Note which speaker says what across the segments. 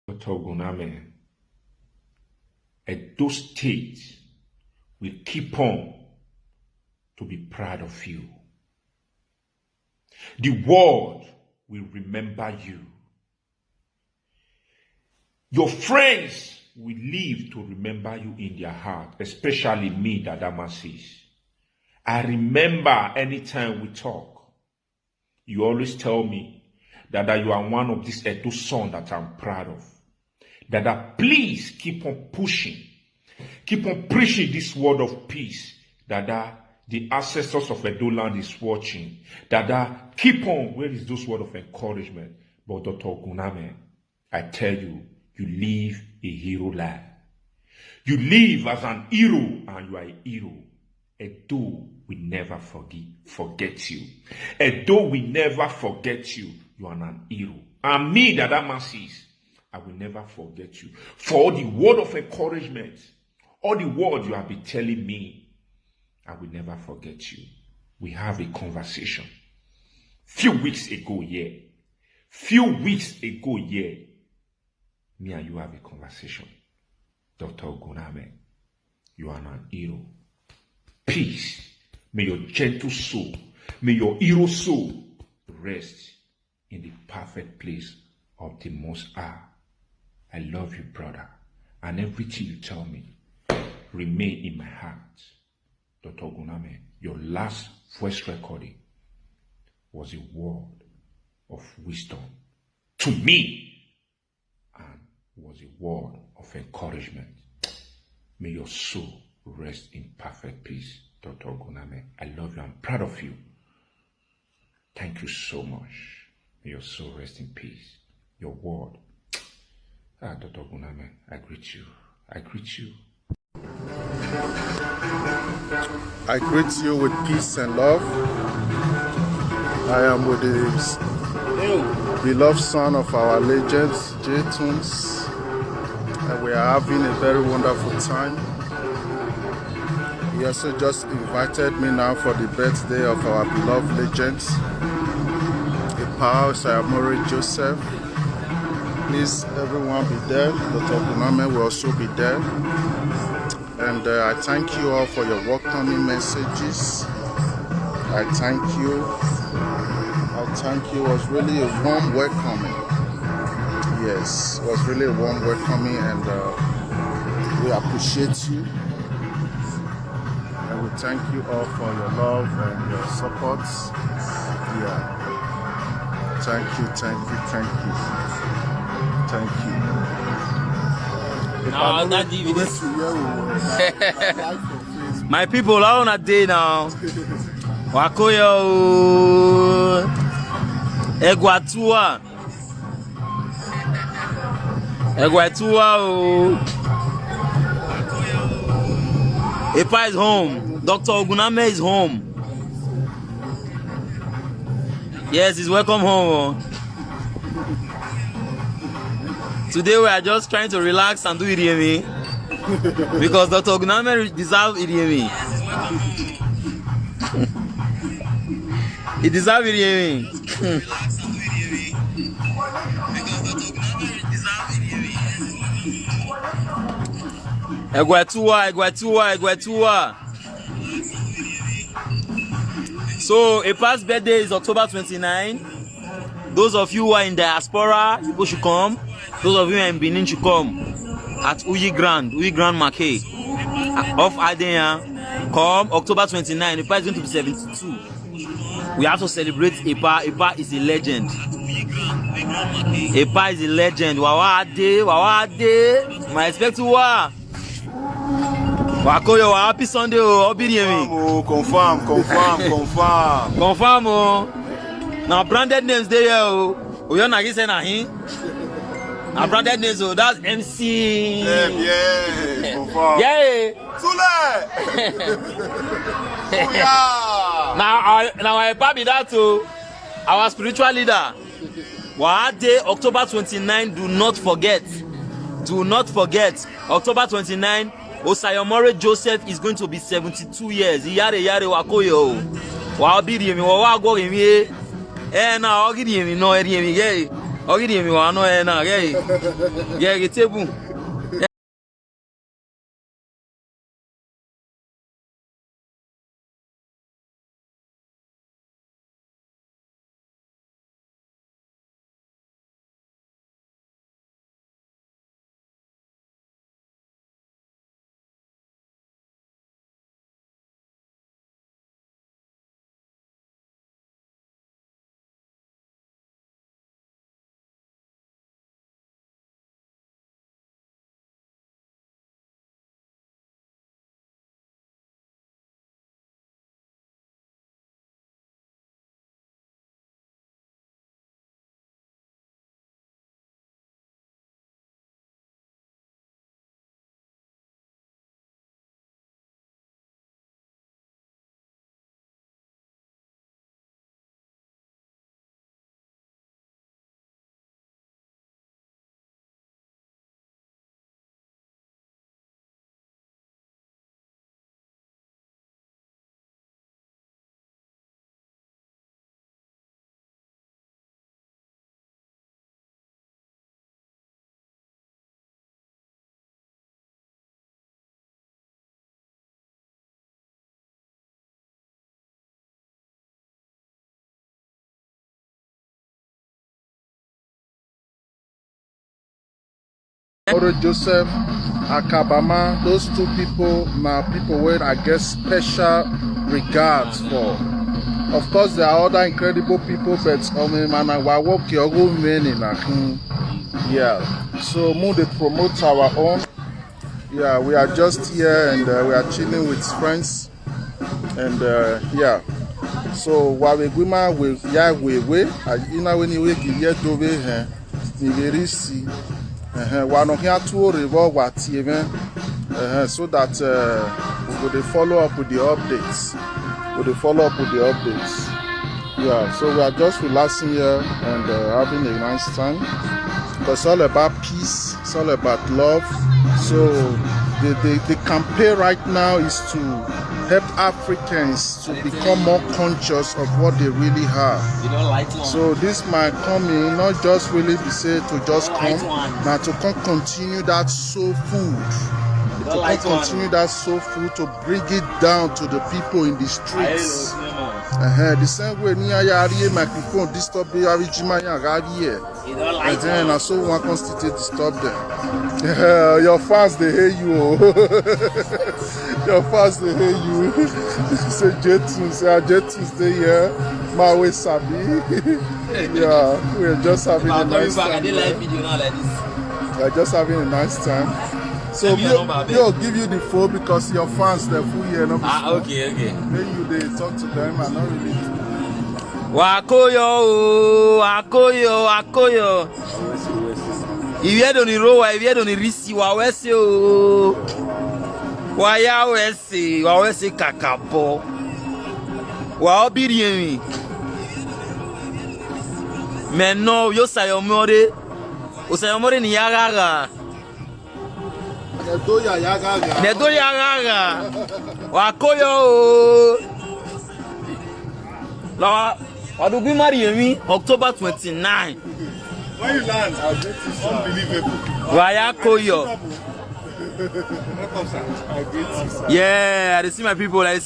Speaker 1: Oguname, Edo State will keep on to be proud of you. The world will remember you. Your friends will live to remember you in their heart, especially me, Dada. I remember anytime we talk, you always tell me, Dada, you are one of these Edo sons that I'm proud of. Dada, please keep on pushing. Keep on preaching this word of peace. Dada, the ancestors of Edo land is watching. Dada, keep on. Where is those word of encouragement? But Dr. Oguname, I tell you, you live a hero life. You live as an hero, and you are a hero. Edo will never forget you. Edo will never forget you. You are an hero. And me, Dada Masses, I will never forget you. For all the word of encouragement, all the word you have been telling me, I will never forget you. We have a conversation. Few weeks ago, me and you have a conversation. Dr. Oguname, you are an hero. Peace. May your gentle soul, may your hero soul rest in the perfect place of the Most High. I love you, brother. And everything you tell me remain in my heart. Dr. Oguname, your last voice recording was a word of wisdom to me and was a word of encouragement. May your soul rest in perfect peace, Dr. Oguname. I love you. I'm proud of you. Thank you so much. May your soul rest in peace. Your word. Dr. Oguname, I greet you. I greet you.
Speaker 2: I greet you with peace and love. I am with the beloved son of our legends, J Tunes, and we are having a very wonderful time. He also just invited me now for the birthday of our beloved legends, Ipa Sayamori Joseph. Please, everyone be there. Dr. Oguname will also be there. And I thank you all for your welcoming messages. I thank you. It was really a warm welcoming. Yes, it was really a warm welcoming, and we appreciate you. And we thank you all for your love and your support. Yeah. Thank you.
Speaker 3: My people are on a day now. Wakoyo Egwatua Epa is home. Dr. Oguname is home. Yes, he's welcome home. Today we are just trying to relax and do Idiemi because Dr. Oguname deserves Idiemi. He deserves Idiemi. Egwatua. So Epa's birthday is October 29. Those of you who are in diaspora, you should come. Those of you who are in Benin should come at Uyi Grand Market off Adenya. Come October 29. Epa is going to be 72. We have to celebrate Epa. Epa is a legend. Epa is a legend. Wawade. My expect to wa. Wakoyo, happy Sunday, confirm. Confirm, now branded names there, you're not saying anything. Now branded names, that's MC.
Speaker 2: Yeah, confirm.
Speaker 3: Yeah. Now I probably that too. Our spiritual leader. Wade, October 29. Do not forget. October 29. Osayomore Joseph is going to be 72 years. Yare wakoyo. Wa obiri mi wa go mi. Na ogiri mi no eri mi. Ogidi mi wa no e na ge. Ge table.
Speaker 2: Oro Joseph, Akabama, those two people, my people where I get special regards for. Of course, there are other incredible people, but man, I work your own men in yeah. So, move to promote our own. Yeah, we are just here and we are chilling with friends, and yeah. So, while we go, we you know when you get here to be here, you very see. We're not here to revolve what even so that we will follow up with the updates. Yeah, so we are just relaxing here and having a nice time. Because it's all about peace, it's all about love. So the campaign right now is to help Africans to become more conscious of what they really have.
Speaker 3: You don't like one.
Speaker 2: So this might come in, not just really be said to just come, now to continue that soul food. Continue that soul food to bring it down to the people in the streets. The same way ni ayari microphone disturb the arijima yan here. And then I so one constitute disturb them. Your fans they hate you. Your fans they hate you. Say Jetun stay here. My way Sabi. Yeah, we're just having a nice time.
Speaker 3: I did live video now like this.
Speaker 2: We're just having a nice time. So we'll give you the phone because your fans they're full here.
Speaker 3: Okay.
Speaker 2: Then you they talk to them and not really.
Speaker 3: Wakoyo. If you don't know, if you don't receive, wawese kakapo. Wabiriemi. Meno yo sayomore ni yagaga. Nedo yagaga. Wakoyo. La wadubi marry October 29.
Speaker 4: When you land, unbelievable.
Speaker 3: Wayakoyo. Yeah, I see my people. I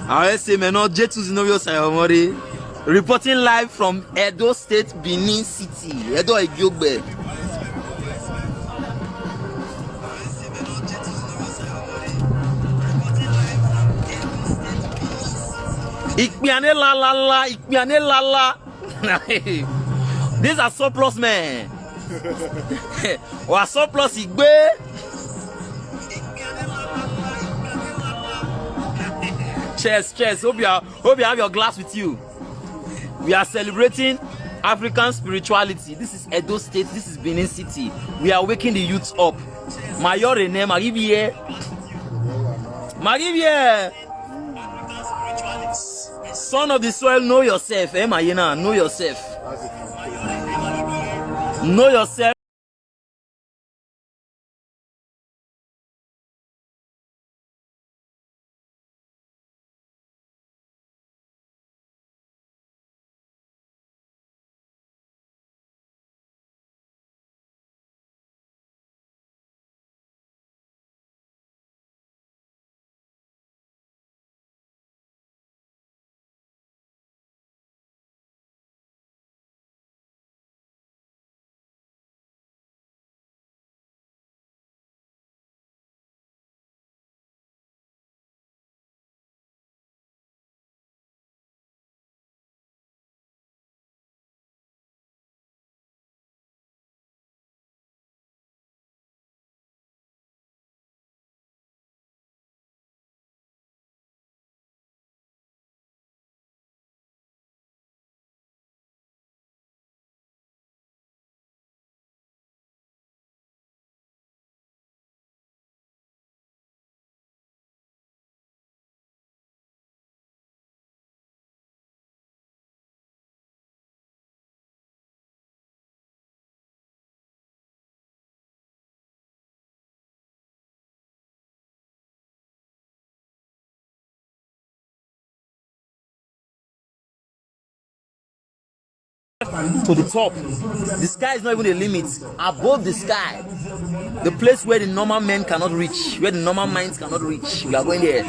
Speaker 3: always say, man, no J2's no your sayomore. Reporting live from Edo State, Benin City. Edo Egiogbe. Ikpiane lala. These are surplus men. Or surplus igbe. Cheers. Hope you have your glass with you. We are celebrating African spirituality. This is Edo State. This is Benin City. We are waking the youths up. Mayor Rene, Marivier. Son of the soil, know yourself. Mayena, know yourself. Know yourself. to the top. The sky is not even the limit. Above the sky, the place where the normal men cannot reach, where the normal minds cannot reach, we are going there.